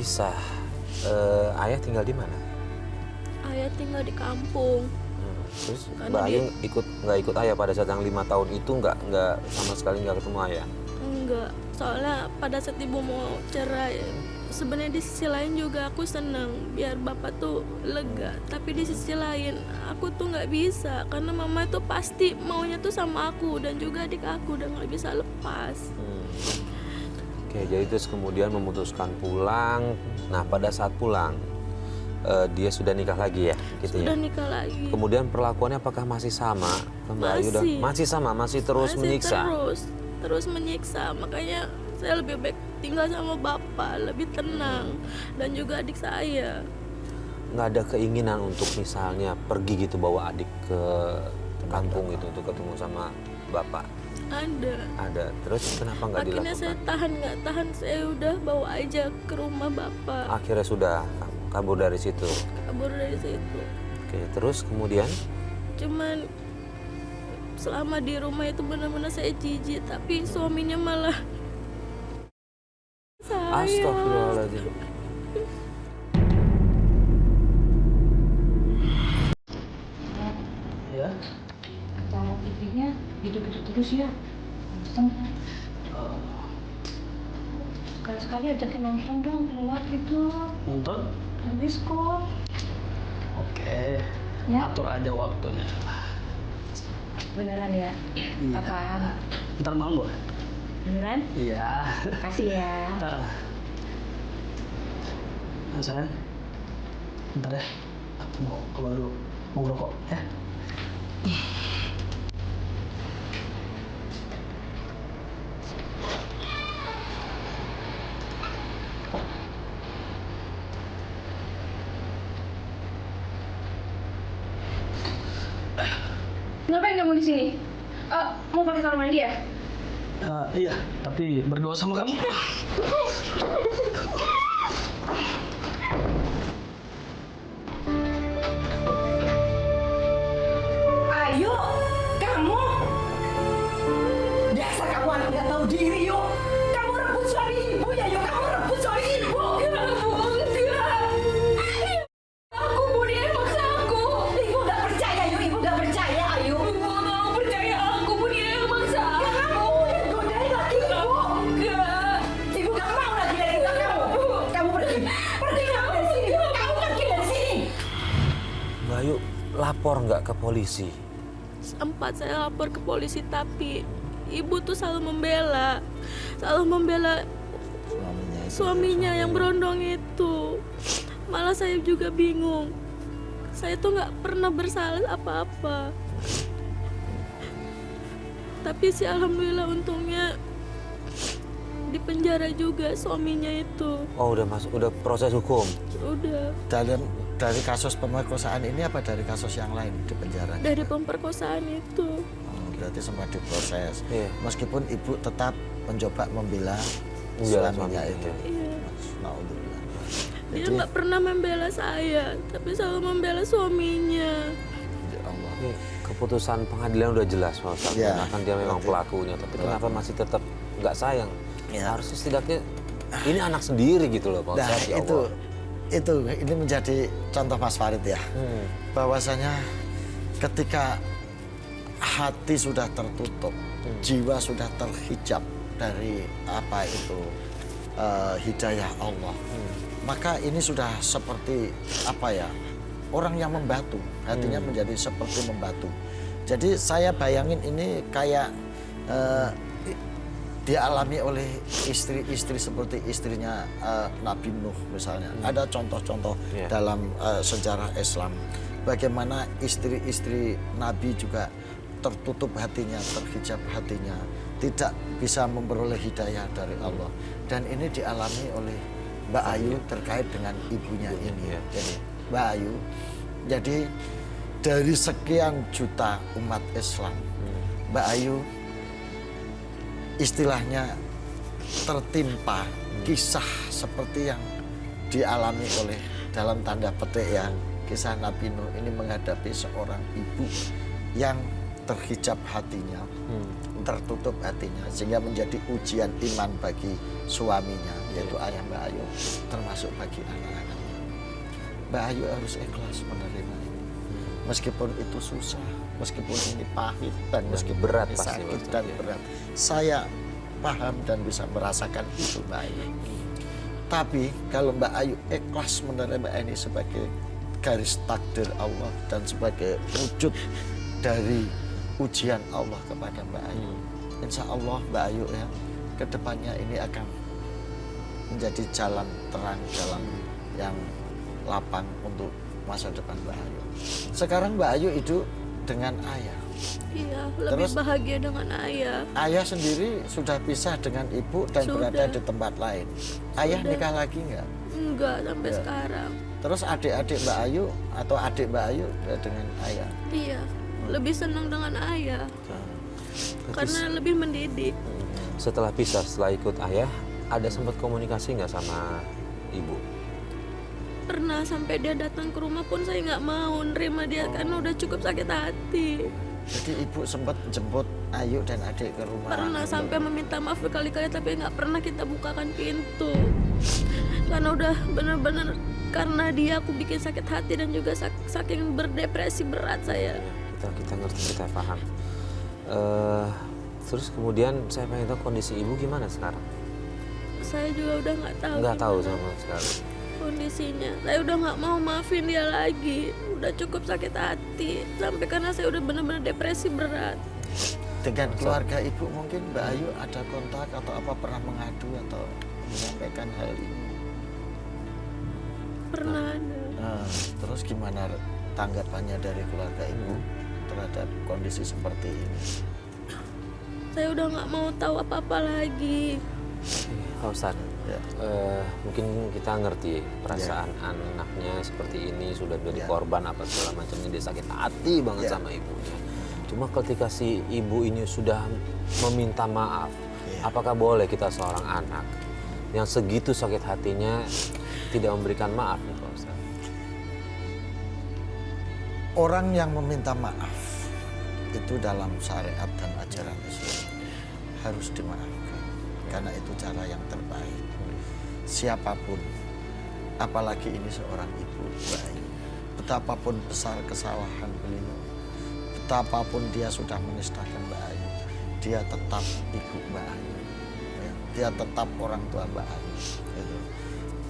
pisah, ayah tinggal di mana? Ayah tinggal di kampung. Terus Karena Mbak Ayu nggak ikut ayah pada saat yang 5 tahun itu nggak sama sekali nggak ketemu ayah? Enggak, soalnya pada saat ibu mau cerai, sebenarnya di sisi lain juga aku seneng biar bapak tuh lega. Tapi di sisi lain aku tuh nggak bisa karena mama itu pasti maunya tuh sama aku dan juga adik aku dan nggak bisa lepas. Oke, jadi terus kemudian memutuskan pulang. Nah, pada saat pulang, dia sudah nikah lagi ya? Gitu Sudah ya? nikah lagi. Kemudian perlakuannya apakah masih sama? Mbak Ayu masih sama, masih terus menyiksa? Terus menyiksa. Makanya saya lebih baik tinggal sama bapak, lebih tenang. Dan juga adik saya. Nggak ada keinginan untuk misalnya pergi gitu bawa adik ke kampung itu untuk ketemu sama bapak? Ada. Terus kenapa nggak dilakukan? Akhirnya saya nggak tahan, saya udah bawa aja ke rumah bapak. Akhirnya sudah kabur dari situ? Kabur dari situ. Oke, terus kemudian? Cuman selama di rumah itu benar-benar saya jijik, tapi suaminya malah sayang. Astagfirullahaladzim. Ya, Acara TV-nya gitu-gitu terus ya. Bosan kan? Sekali-sekali ajakin nonton dong, keluar gitu. nonton? Habis kok. Oke. Ya. Atur aja waktunya. Beneran ya? Iya. Apaan? Ntar malam boleh? Beneran? Iya. Kasih ya. Nah, sayang. Bentar ya. Aku mau keluar dulu. Mau ngerokok ya? Ngapain kamu di sini? Mau pakai kamar mandi ya? Iya, tapi berdua sama kamu. Ayo, kamu. Dasar kamu anak nggak tahu diri, yuk. Kamu rebut suami ibu ya, yuk. Kamu rebut suami ibu. Enggak. Aku, Bu, dia yang maksa aku. Ibu nggak percaya, yuk. Ibu nggak percaya, ayo. Ibu nggak percaya aku, Bu, dia yang maksa Kamu yang godain laki ibu. Enggak. Ibu nggak mau lagi dari kamu. Kamu pergi. Pergi kamu dari sini. Kamu pergi dari sini. Mbak Ayu lapor nggak ke polisi? Sempat saya lapor ke polisi, tapi ibu tuh selalu membela suaminya yang berondong itu. Malah saya juga bingung. Saya tuh nggak pernah bersalah apa-apa. Tapi sih alhamdulillah untungnya di penjara juga suaminya itu. Oh, udah proses hukum? Udah. Dari kasus pemerkosaan ini apa dari kasus yang lain di penjara? Dari pemerkosaan itu. Berarti sempat diproses. Iya. Meskipun ibu tetap mencoba membela Membela suaminya suaminya. itu. Iya. Naudzubillah. Dia nggak pernah membela saya, tapi selalu membela suaminya. Ya Allah. Ini keputusan pengadilan udah jelas, Pak Ustadz. Ya, Kan dia memang berarti pelakunya, tapi kenapa masih tetap nggak sayang? Ya. Harusnya setidaknya ini anak sendiri gitu loh, Pak Nah, Ustadz. Ya Allah. ini menjadi contoh Mas Farid ya. Bahwasanya ketika hati sudah tertutup, jiwa sudah terhijab dari apa itu hidayah Allah. Maka ini sudah seperti apa ya? Orang yang membatu, hatinya menjadi seperti membatu. Jadi saya bayangin ini kayak dialami oleh istri-istri seperti istrinya Nabi Nuh misalnya. Ada contoh-contoh dalam sejarah Islam. Bagaimana istri-istri Nabi juga tertutup hatinya, terhijab hatinya, tidak bisa memperoleh hidayah dari Allah. Dan ini dialami oleh Mbak Ayu terkait dengan ibunya ini. Jadi Mbak Ayu, jadi dari sekian juta umat Islam, Mbak Ayu istilahnya tertimpa kisah seperti yang dialami oleh dalam tanda petik ya kisah Nabi Nuh ini menghadapi seorang ibu yang terhijab hatinya tertutup hatinya sehingga menjadi ujian iman bagi suaminya, yaitu ayah Mbak Ayu, termasuk bagi anak-anaknya. Mbak Ayu harus ikhlas menerima ini, meskipun itu susah, meskipun ini pahit dan meskipun berat ini pasti, sakit Ustaz, dan ya. berat. Saya paham dan bisa merasakan itu Mbak Ayu. Tapi kalau Mbak Ayu ikhlas menerima ini sebagai garis takdir Allah dan sebagai wujud dari ujian Allah kepada Mbak Ayu, insya Allah Mbak Ayu ya, kedepannya ini akan menjadi jalan terang, jalan yang lapang untuk masa depan Mbak Ayu. Sekarang Mbak Ayu hidup dengan ayah. Iya, lebih Terus? bahagia dengan ayah. Ayah sendiri sudah pisah dengan ibu dan Sudah. berada di tempat lain. Ayah Sudah. nikah lagi nggak? Enggak sampai Ya. sekarang. Terus adik-adik Mbak Ayu atau adik Mbak Ayu dengan ayah? Iya, lebih senang dengan ayah karena lebih mendidik. Setelah pisah, setelah ikut ayah, ada sempat komunikasi nggak sama ibu? Pernah sampai dia datang ke rumah pun saya nggak mau nerima dia karena udah cukup sakit hati. Jadi ibu sempat jemput Ayu dan adik ke rumah. Pernah sampai meminta maaf berkali-kali tapi nggak pernah kita bukakan pintu karena udah benar-benar karena dia aku bikin sakit hati dan juga saking berdepresi berat saya. Kita ngerti, kita paham. Terus kemudian saya pengen tahu kondisi ibu gimana sekarang? Saya juga udah nggak tahu. Nggak tahu gimana sama sekali. kondisinya. Saya udah nggak mau maafin dia lagi. Udah cukup sakit hati sampai karena saya udah benar-benar depresi berat. Dengan keluarga ibu mungkin Mbak Ayu ada kontak atau apa, pernah mengadu atau menyampaikan hal ini? Pernah ada. Nah, terus gimana tanggapannya dari keluarga ibu terhadap kondisi seperti ini? Saya udah nggak mau tahu apa-apa lagi. Pak Ustadz, Ya. mungkin kita ngerti perasaan anaknya seperti ini, sudah menjadi Ya. korban apa segala macamnya, dia sakit hati banget Ya. sama ibunya. Cuma ketika si ibu ini sudah meminta maaf, Ya. apakah boleh kita seorang anak yang segitu sakit hatinya tidak memberikan maaf nih Pak Ustadz? Orang yang meminta maaf itu dalam syariat dan ajaran Islam harus dimaafkan karena itu cara yang terbaik. Siapapun, apalagi ini seorang ibu baik, betapapun besar kesalahan beliau, betapapun dia sudah menistakan Mbak Ayu, dia tetap ibu Mbak Ayu, ya. Dia tetap orang tua Mbak Ayu, gitu.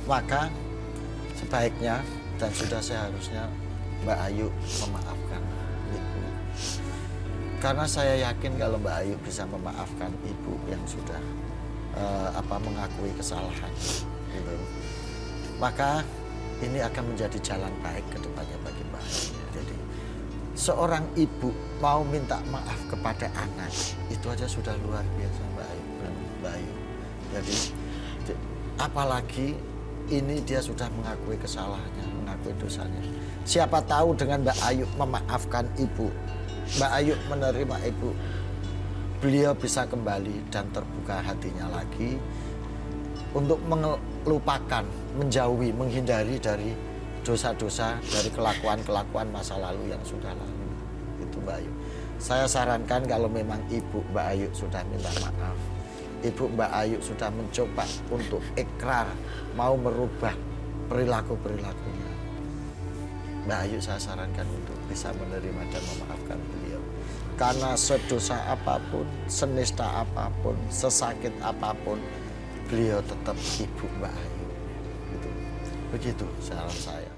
Maka sebaiknya dan sudah seharusnya Mbak Ayu memaafkan ibu. Karena saya yakin kalau Mbak Ayu bisa memaafkan ibu yang sudah mengakui kesalahan, gitu. Maka ini akan menjadi jalan baik ke depannya bagi Mbak Ayu. Jadi seorang ibu mau minta maaf kepada anak itu aja sudah luar biasa Mbak Ayu. Jadi apalagi ini dia sudah mengakui kesalahannya, mengakui dosanya. Siapa tahu dengan Mbak Ayu memaafkan ibu, Mbak Ayu menerima ibu, beliau bisa kembali dan terbuka hatinya lagi untuk melupakan, menjauhi, menghindari dari dosa-dosa, dari kelakuan-kelakuan masa lalu yang sudah lalu. Itu Mbak Ayu. Saya sarankan kalau memang ibu Mbak Ayu sudah minta maaf, ibu Mbak Ayu sudah mencoba untuk ikrar, mau merubah perilaku-perilakunya, Mbak Ayu saya sarankan untuk bisa menerima dan memaafkan beliau. Karena sedosa apapun, senista apapun, sesakit apapun, beliau tetap ibu Mbak Ayu. Begitu saran saya.